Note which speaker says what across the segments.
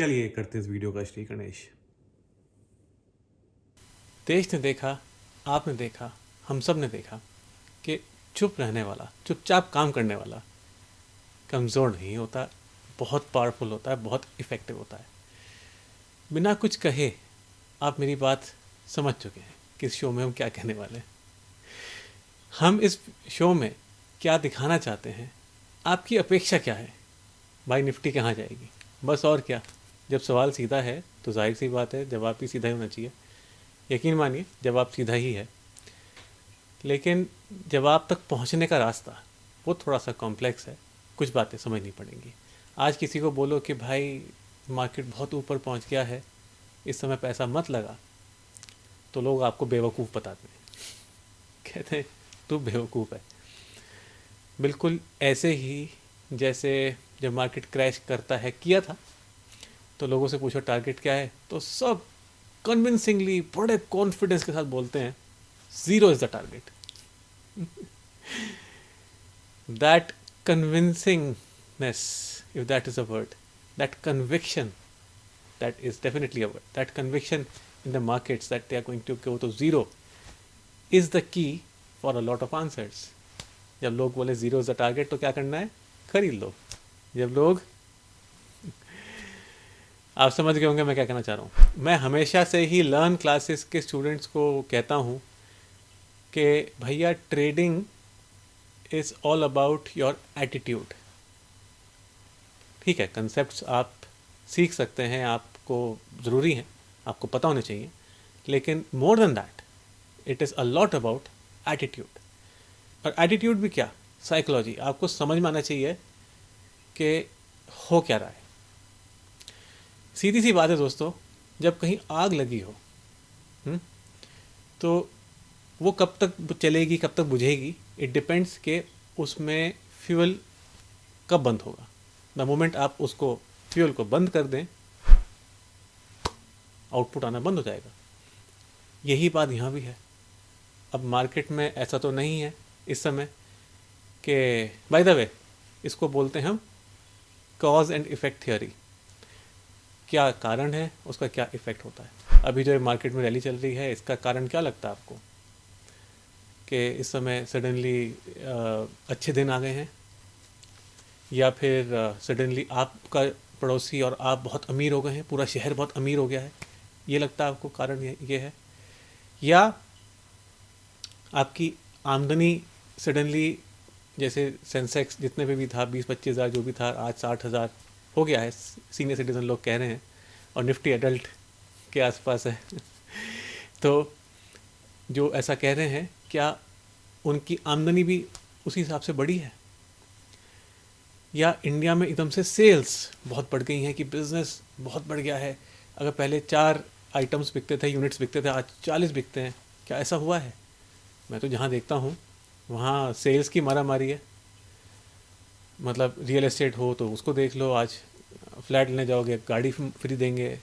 Speaker 1: चलिए करते हैं इस वीडियो का श्री गणेश।
Speaker 2: देश ने देखा, आपने देखा, हम सब ने देखा कि चुप रहने वाला, चुपचाप काम करने वाला कमज़ोर नहीं होता, बहुत पावरफुल होता है, बहुत इफ़ेक्टिव होता है। बिना कुछ कहे आप मेरी बात समझ चुके हैं कि इस शो में हम क्या कहने वाले हैं। हम इस शो में क्या दिखाना चाहते हैं, आपकी अपेक्षा क्या है, भाई निफ्टी कहाँ जाएगी, बस और क्या। जब सवाल सीधा है तो जाहिर सी बात है जवाब भी सीधा ही होना चाहिए। यकीन मानिए जवाब सीधा ही है, लेकिन जवाब तक पहुंचने का रास्ता वो थोड़ा सा कॉम्प्लेक्स है, कुछ बातें समझनी पड़ेंगी। आज किसी को बोलो कि भाई मार्केट बहुत ऊपर पहुंच गया है, इस समय पैसा मत लगा, तो लोग आपको बेवकूफ़ बताते हैं, कहते हैं तू बेवकूफ़ है। बिल्कुल ऐसे ही जैसे जब मार्केट क्रैश करता है किया था, तो लोगों से पूछो टारगेट क्या है, तो सब कन्विंसिंगली बड़े कॉन्फिडेंस के साथ बोलते हैं zero is the target. That convincingness, if that is a word, that conviction, that is definitely a word, that conviction in the markets that they are going to go to zero is the key for a lot of answers. जब लोग बोले zero is the target तो क्या करना है, खरीद लो। जब लोग, आप समझ गए होंगे मैं क्या कहना चाह रहा हूँ। मैं हमेशा से ही लर्न क्लासेस के स्टूडेंट्स को कहता हूँ कि भैया trading is all about your attitude. ठीक है, कंसेप्ट आप सीख सकते हैं, आपको ज़रूरी हैं, आपको पता होने चाहिए, लेकिन more than that it is a lot about attitude. और एटीट्यूड भी क्या, साइकोलॉजी। आपको समझ में आना चाहिए कि हो क्या रहा है। सीधी सी बात है दोस्तों, जब कहीं आग लगी हो तो वो कब तक चलेगी, कब तक बुझेगी, इट डिपेंड्स कि उसमें फ्यूल कब बंद होगा। द मोमेंट आप उसको फ्यूल को बंद कर दें, आउटपुट आना बंद हो जाएगा। यही बात यहाँ भी है। अब मार्केट में ऐसा तो नहीं है इस समय कि, बाय द वे, इसको बोलते हैं हम कॉज एंड इफेक्ट थियोरी। क्या कारण है, उसका क्या इफेक्ट होता है। अभी जो मार्केट में रैली चल रही है, इसका कारण क्या लगता है आपको कि इस समय सडनली अच्छे दिन आ गए हैं, या फिर सडनली आपका पड़ोसी और आप बहुत अमीर हो गए हैं, पूरा शहर बहुत अमीर हो गया है, ये लगता है आपको कारण ये है, या आपकी आमदनी सडनली, जैसे सेंसेक्स जितने पे भी था 20-25 हज़ार जो भी था, आज 60 हज़ार हो गया है, सीनियर सिटीजन लोग कह रहे हैं, और निफ्टी एडल्ट के आसपास है। तो जो ऐसा कह रहे हैं, क्या उनकी आमदनी भी उसी हिसाब से बढ़ी है, या इंडिया में एकदम से सेल्स बहुत बढ़ गई हैं कि बिज़नेस बहुत बढ़ गया है। अगर पहले 4 आइटम्स बिकते थे, यूनिट्स बिकते थे, आज 40 बिकते हैं, क्या ऐसा हुआ है। मैं तो जहाँ देखता हूँ वहाँ सेल्स की मारा मारी है। मतलब रियल एस्टेट हो तो उसको देख लो, आज फ्लैट लेने जाओगे गाड़ी फ्री देंगे,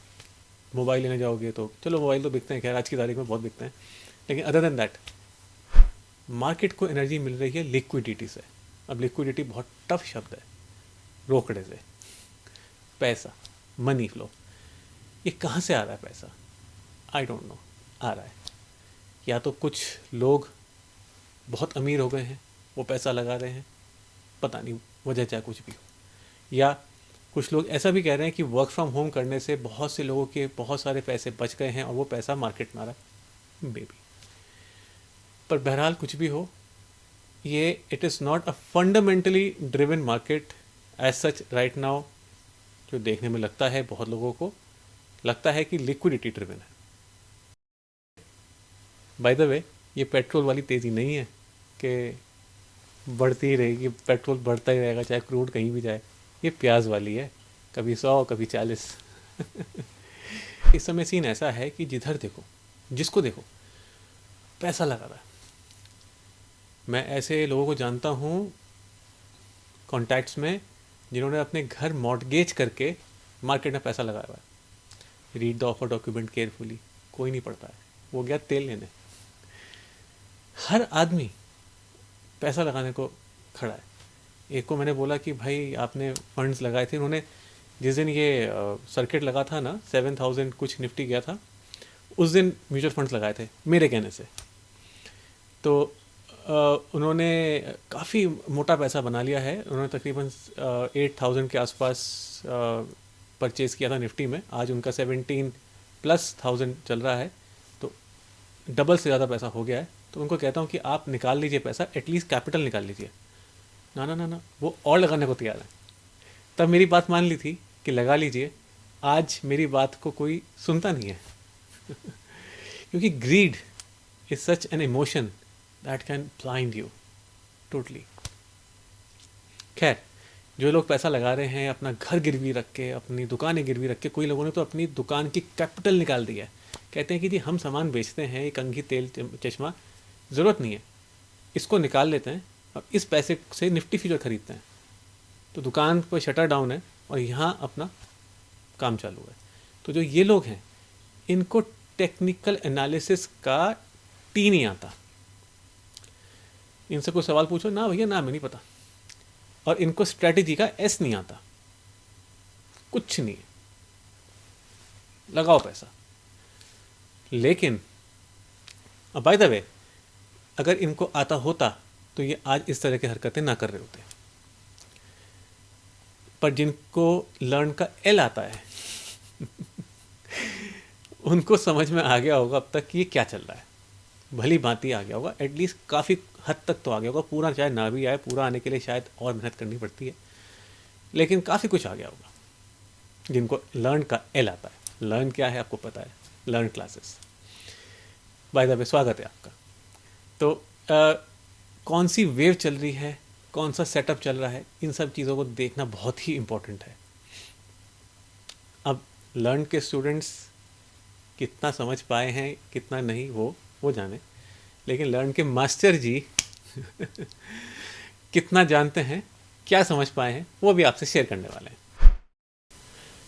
Speaker 2: मोबाइल लेने जाओगे तो चलो मोबाइल तो बिकते हैं, खैर आज की तारीख में बहुत बिकते हैं, लेकिन अदर देन दैट मार्केट को एनर्जी मिल रही है लिक्विडिटी से। अब लिक्विडिटी बहुत टफ शब्द है, रोकड़े से पैसा, मनी फ्लो। ये कहाँ से आ रहा है पैसा, आई डोंट नो। आ रहा है या तो कुछ लोग बहुत अमीर हो गए हैं, वो पैसा लगा रहे हैं, पता नहीं वजह चाहे कुछ भी हो, या कुछ लोग ऐसा भी कह रहे हैं कि वर्क फ्रॉम होम करने से बहुत से लोगों के बहुत सारे पैसे बच गए हैं और वो पैसा मार्केट में आ रहा है, बेबी। पर बहरहाल कुछ भी हो, ये it is not a fundamentally driven market as such right now. जो देखने में लगता है, बहुत लोगों को लगता है कि लिक्विडिटी ड्रिवन है। बाय द वे, ये पेट्रोल वाली तेज़ी नहीं है कि बढ़ती ही रहेगी, पेट्रोल बढ़ता ही रहेगा चाहे क्रूड कहीं भी जाए। ये प्याज वाली है, कभी 100 कभी 40। इस समय सीन ऐसा है कि जिधर देखो, जिसको देखो, पैसा लगा रहा है। मैं ऐसे लोगों को जानता हूँ कॉन्टैक्ट्स में, जिन्होंने अपने घर मॉर्टगेज करके मार्केट में पैसा लगाया हुआ है। Read the offer document carefully, कोई नहीं पढ़ता है, वो गया तेल लेने। हर आदमी पैसा लगाने को खड़ा है। एक को मैंने बोला कि भाई आपने फंड्स लगाए थे, उन्होंने जिस दिन ये सर्किट लगा था ना, 7000 कुछ निफ्टी गया था, उस दिन म्यूचुअल फंड्स लगाए थे मेरे कहने से। तो उन्होंने काफ़ी मोटा पैसा बना लिया है। उन्होंने तकरीबन 8000 के आसपास परचेज़ किया था निफ्टी में। आज उनका 17,000+ चल रहा है, तो डबल से ज़्यादा पैसा हो गया है। तो उनको कहता हूँ कि आप निकाल लीजिए पैसा, एटलीस्ट कैपिटल निकाल लीजिए। ना ना ना ना, वो और लगाने को तैयार है। तब मेरी बात मान ली थी कि लगा लीजिए। आज मेरी बात को कोई सुनता नहीं है क्योंकि grid is such an emotion that can blind you totally. खैर, जो लोग पैसा लगा रहे हैं अपना घर गिरवी रख के, अपनी दुकानें गिरवी रख के, कोई लोगों ने तो अपनी दुकान की कैपिटल निकाल दी है। कहते हैं कि जी हम सामान बेचते हैं, एक कंघी तेल चश्मा ज़रूरत नहीं है, इसको निकाल लेते हैं और इस पैसे से निफ्टी फ्यूचर खरीदते हैं। तो दुकान पर शटर डाउन है और यहाँ अपना काम चालू है। तो जो ये लोग हैं, इनको टेक्निकल एनालिसिस का टी नहीं आता। इनसे कोई सवाल पूछो ना, भैया ना, मैं नहीं पता। और इनको स्ट्रेटजी का एस नहीं आता, कुछ नहीं है, लगाओ पैसा। लेकिन अब बाय द वे, अगर इनको आता होता तो ये आज इस तरह की हरकतें ना कर रहे होते। पर जिनको लर्न का एल आता है उनको समझ में आ गया होगा अब तक कि ये क्या चल रहा है। भली भांति आ गया होगा, एटलीस्ट काफ़ी हद तक तो आ गया होगा। पूरा चाहे ना भी आए, पूरा आने के लिए शायद और मेहनत करनी पड़ती है, लेकिन काफ़ी कुछ आ गया होगा जिनको लर्न का एल आता है। लर्न क्या है आपको पता है, learn classes. By the way, स्वागत है आपका। तो कौन सी वेव चल रही है, कौन सा सेटअप चल रहा है, इन सब चीज़ों को देखना बहुत ही इम्पोर्टेंट है। अब लर्न के स्टूडेंट्स कितना समझ पाए हैं कितना नहीं वो जाने, लेकिन लर्न के मास्टर जी कितना जानते हैं, क्या समझ पाए हैं, वो भी आपसे शेयर करने वाले हैं।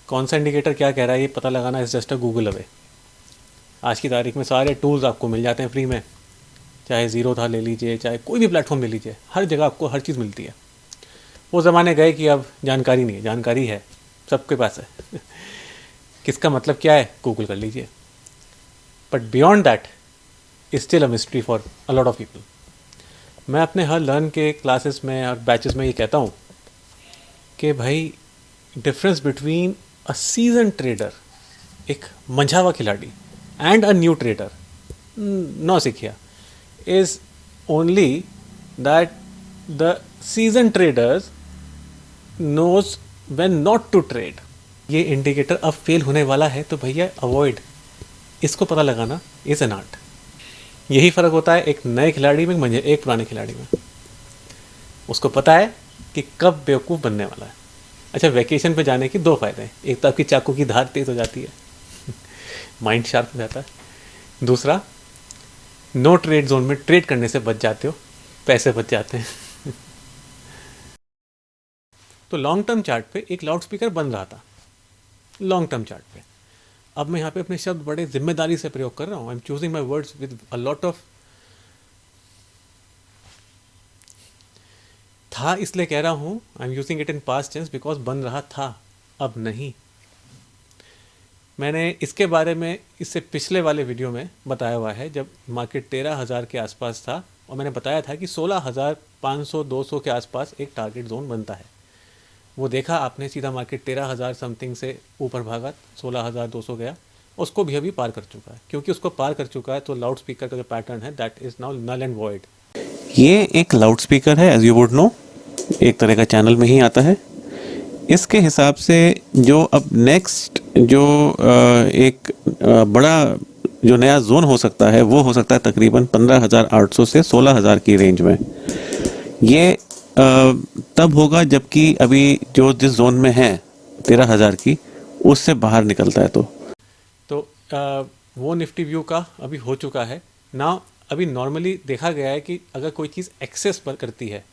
Speaker 2: कौन सा इंडिकेटर क्या कह रहा है ये पता लगाना is just a Google away. आज की तारीख में सारे टूल्स आपको मिल जाते हैं फ्री में, चाहे ज़ीरो था ले लीजिए, चाहे कोई भी प्लेटफॉर्म ले लीजिए, हर जगह आपको हर चीज़ मिलती है। वो ज़माने गए कि अब जानकारी नहीं है, जानकारी है, सबके पास है किसका मतलब क्या है, गूगल कर लीजिए। But beyond that is still a mystery for a lot of people. मैं अपने हर लर्न के क्लासेस में और बैचेस में ये कहता हूँ कि भाई, difference between a season trader, एक मंझा हुआ खिलाड़ी, एंड अ न्यू ट्रेडर, नौसिखिया, is only that the seasoned traders knows when not to trade। ये इंडिकेटर अब फेल होने वाला है तो भैया अवॉइड, इसको पता लगाना इज एन आर्ट। यही फ़र्क होता है एक नए खिलाड़ी में, मुझे एक पुराने खिलाड़ी में। उसको पता है कि कब बेवकूफ़ बनने वाला है। अच्छा, वैकेशन पे जाने के दो फ़ायदे हैं, एक तो आपकी चाकू की धार तेज़ हो जाती है माइंड शार्प हो जाता है। दूसरा, नो ट्रेड जोन में ट्रेड करने से बच जाते हो, पैसे बच जाते हैं तो लॉन्ग टर्म चार्ट पे एक लाउड स्पीकर बन रहा था, लॉन्ग टर्म चार्ट पे। अब मैं यहाँ पे अपने शब्द बड़े जिम्मेदारी से प्रयोग कर रहा हूँ। I am choosing my words with a lot of था, इसलिए कह रहा हूँ I am using it in past tense because बन रहा था, अब नहीं। मैंने इसके बारे में इससे पिछले वाले वीडियो में बताया हुआ है, जब मार्केट 13,000 के आसपास था, और मैंने बताया था कि 16,500-200 के आसपास एक टारगेट जोन बनता है। वो देखा आपने, सीधा मार्केट 13,000 समथिंग से ऊपर भागा, 16,200 गया, उसको भी अभी पार कर चुका है। क्योंकि उसको पार कर चुका है तो लाउड स्पीकर का जो पैटर्न है that is now null and void.
Speaker 3: ये एक लाउड स्पीकर है, एज यू वुड नो, एक तरह का चैनल में ही आता है। इसके हिसाब से जो अब नेक्स्ट जो एक बड़ा जो नया जोन हो सकता है वो हो सकता है तकरीबन 15,800 से 16,000 की रेंज में। ये तब होगा जबकि अभी जो जिस जोन में है 13,000 की, उससे बाहर निकलता है
Speaker 2: तो वो निफ्टी व्यू का अभी हो चुका है ना। अभी नॉर्मली देखा गया है कि अगर कोई चीज़ एक्सेस पर करती है,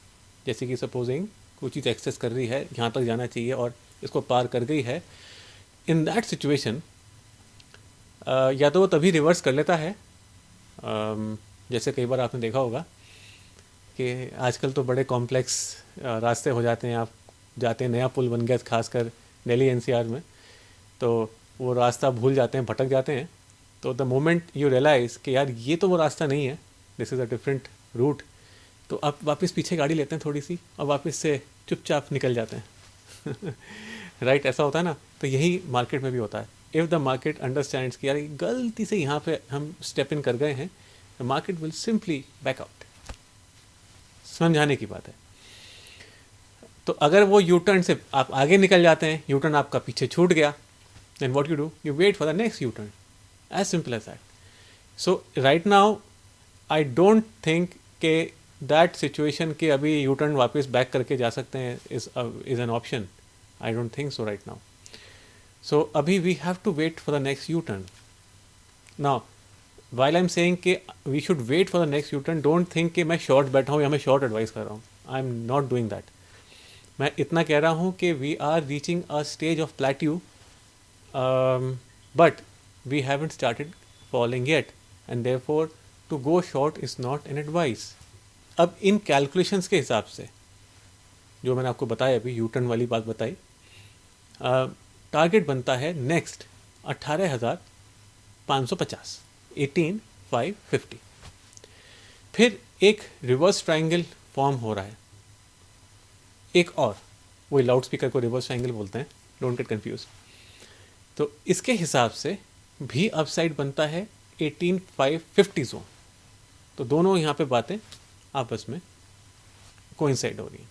Speaker 2: जैसे कि सपोजिंग कोई चीज़ एक्सेस कर रही है, यहाँ तक जाना चाहिए और इसको पार कर गई है, इन दैट सिचुएशन या तो वो तभी रिवर्स कर लेता है। जैसे कई बार आपने देखा होगा कि आजकल तो बड़े कॉम्प्लेक्स रास्ते हो जाते हैं, आप जाते हैं, नया पुल बन गया खासकर दिल्ली एनसीआर में, तो वो रास्ता भूल जाते हैं, भटक जाते हैं। तो द मोमेंट यू रियलाइज़ कि यार ये तो वो रास्ता नहीं है, this is a different route, तो आप वापस पीछे गाड़ी लेते हैं थोड़ी सी और वापस से चुपचाप निकल जाते हैं। राइट ऐसा होता है ना। तो यही मार्केट में भी होता है। इफ़ द मार्केट अंडरस्टैंड्स कि यार गलती से यहाँ पे हम स्टेप इन कर गए हैं, the market will simply back out. समझाने की बात है। तो अगर वो यू टर्न से आप आगे निकल जाते हैं, यू टर्न आपका पीछे छूट गया, then what you do, you wait for the next U turn, as simple as that. So right now I don't think के दैट सिचुएशन के अभी यू टर्न वापस बैक करके जा सकते हैं is an option. I don't think so right now. So अभी we have to wait for the next U turn. Now while I am saying कि we should wait for the next U turn, don't think कि मैं short बैठा हूँ या मैं short advice कर रहा हूँ। I am not doing that. मैं इतना कह रहा हूँ कि we are reaching a stage of plateau, but we haven't started falling yet, and therefore to go short is not an advice. अब इन कैलकुलेशंस के हिसाब से जो मैंने आपको बताया, अभी यू टर्न वाली बात बताई, टारगेट बनता है नेक्स्ट 18,550, 18,550। फिर एक रिवर्स ट्रायंगल फॉर्म हो रहा है, एक और, वही लाउड स्पीकर को रिवर्स ट्रायंगल बोलते हैं, डोंट गेट कंफ्यूज। तो इसके हिसाब से भी अपसाइड बनता है 18,550 जोन। तो दोनों यहाँ पे बातें आपस में कोइंसाइड हो रही हैं।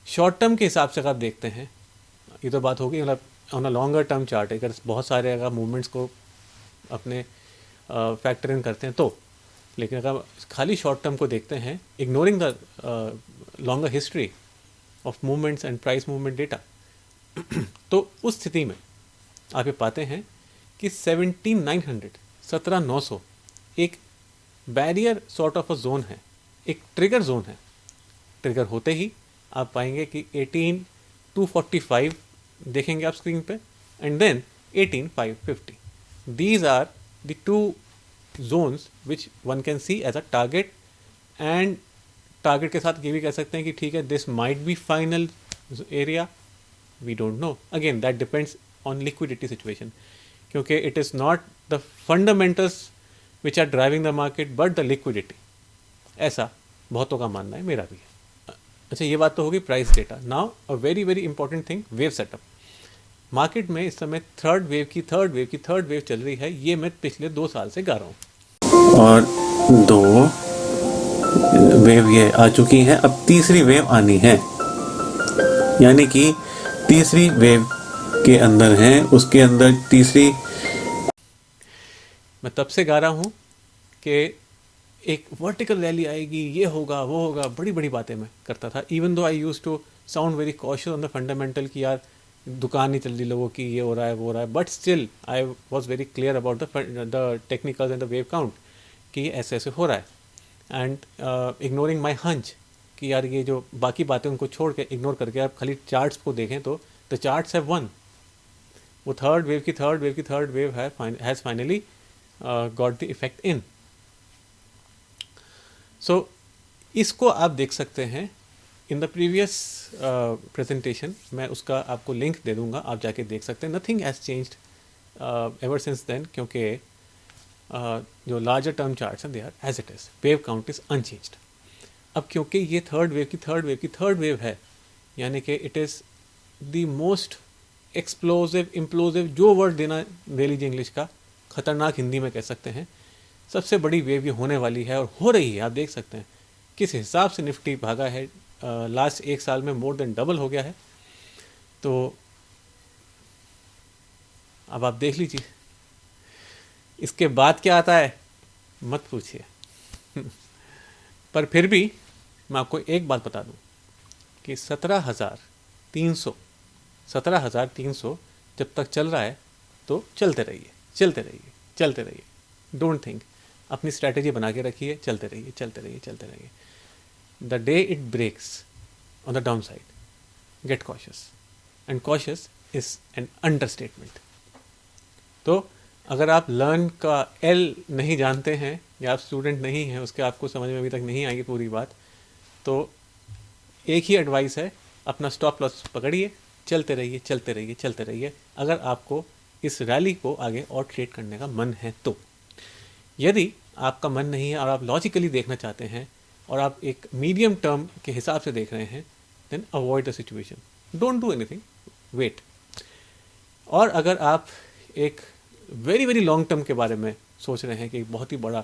Speaker 2: शॉर्ट टर्म के हिसाब से अगर आप देखते हैं, ये तो बात होगी मतलब on a longer term chart, अगर बहुत सारे अगर मूवमेंट्स को अपने फैक्टर इन करते हैं तो, लेकिन अगर खाली शॉर्ट टर्म को देखते हैं, ignoring the longer history of movements and price movement data, तो उस स्थिति में आप ये पाते हैं कि 17,900, 17,900 एक barrier sort of a zone है, एक ट्रिगर जोन है। ट्रिगर होते ही आप पाएंगे कि 18,245 देखेंगे आप स्क्रीन पे, and then 18,550। These are the two zones which one can see as a target, एंड टारगेट के साथ ये भी कह सकते हैं कि ठीक है, this might be final area, we don't know. Again that depends on liquidity situation, क्योंकि it is not the fundamentals which are driving the market but the liquidity, ऐसा बहुतों का मानना है, मेरा भी है। अच्छा, ये बात तो होगी price data. Now a very very important thing, wave setup. Market में इस समय थर्ड वेव चल रही है, ये मैं पिछले 2 साल से गा रहा हूँ।
Speaker 3: और 2 वेव ये आ चुकी हैं, अब तीसरी वेव आनी है, यानी कि तीसरी वेव के अंदर हैं, उसके अंदर तीसरी।
Speaker 2: मैं तब से गा रहा हूँ कि एक वर्टिकल रैली आएगी, ये होगा वो होगा, बड़ी बड़ी बातें मैं करता था, even though I use to sound very cautious on the fundamental कि यार दुकान नहीं चल रही लोगों की, ये हो रहा है वो हो रहा है, but still I was very clear about the technicals and the wave count कि ये ऐसे ऐसे हो रहा है, एंड इग्नोरिंग माई हंच कि यार ये जो बाकी बातें उनको छोड़ के इग्नोर करके आप खाली चार्ट्स को देखें तो द चार्ट्स हैव वन। वो third wave has finally got the effect in. So इसको आप देख सकते हैं इन द प्रीवियस प्रेजेंटेशन, मैं उसका आपको लिंक दे दूंगा, आप जाके देख सकते हैं। Nothing has changed ever since then, क्योंकि जो लार्जर टर्म चार्ट्स हैं they are as it is, wave count is unchanged. अब क्योंकि ये थर्ड वेव है, यानी कि it is the most explosive implosive, जो वर्ड देना दे लीजिए इंग्लिश का, ख़तरनाक हिंदी में कह सकते हैं, सबसे बड़ी वेव ये होने वाली है और हो रही है। आप देख सकते हैं किस हिसाब से निफ्टी भागा है, लास्ट 1 साल में मोर देन डबल हो गया है। तो अब आप देख लीजिए इसके बाद क्या आता है, मत पूछिए। पर फिर भी मैं आपको एक बात बता दूं कि 17,300 जब तक चल रहा है तो चलते रहिए। डोंट थिंक, अपनी स्ट्रैटेजी बना के रखिए, चलते रहिए। The day it breaks on the downside, get cautious, and cautious is an understatement. तो अगर आप लर्न का एल नहीं जानते हैं या आप स्टूडेंट नहीं हैं, उसके आपको समझ में अभी तक नहीं आई पूरी बात, तो एक ही एडवाइस है, अपना स्टॉप लॉस पकड़िए चलते रहिए चलते रहिए चलते रहिए, अगर आपको इस रैली को आगे और ट्रेड करने का मन है तो। यदि आपका मन नहीं है और आप लॉजिकली देखना चाहते हैं और आप एक मीडियम टर्म के हिसाब से देख रहे हैं, then avoid the situation, don't do anything, wait. और अगर आप एक वेरी वेरी लॉन्ग टर्म के बारे में सोच रहे हैं कि बहुत ही बड़ा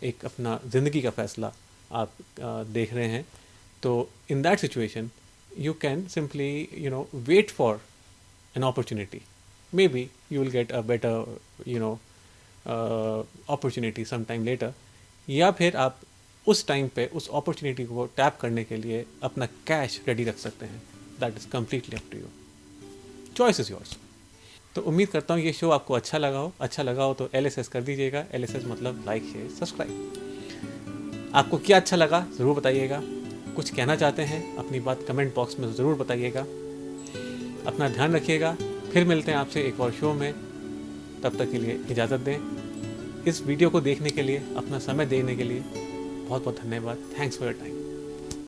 Speaker 2: एक अपना ज़िंदगी का फैसला आप देख रहे हैं, तो in that situation you can simply wait for an opportunity. Maybe you will get a better opportunity sometime later, या फिर आप उस टाइम पे उस अपॉर्चुनिटी को टैप करने के लिए अपना कैश रेडी रख सकते हैं. That is completely up to you, choice is yours. तो उम्मीद करता हूँ ये शो आपको अच्छा लगा हो तो LSS कर दीजिएगा. LSS मतलब लाइक शेयर सब्सक्राइब. आपको क्या अच्छा लगा ज़रूर बताइएगा. कुछ कहना चाहते हैं अपनी बात कमेंट बॉक्स में ज़रूर बताइएगा. अपना ध्यान रखिएगा. फिर मिलते हैं आपसे एक और शो में. तब तक के लिए इजाज़त दें. इस वीडियो को देखने के लिए, अपना समय देने के लिए बहुत बहुत धन्यवाद. Thanks for your time.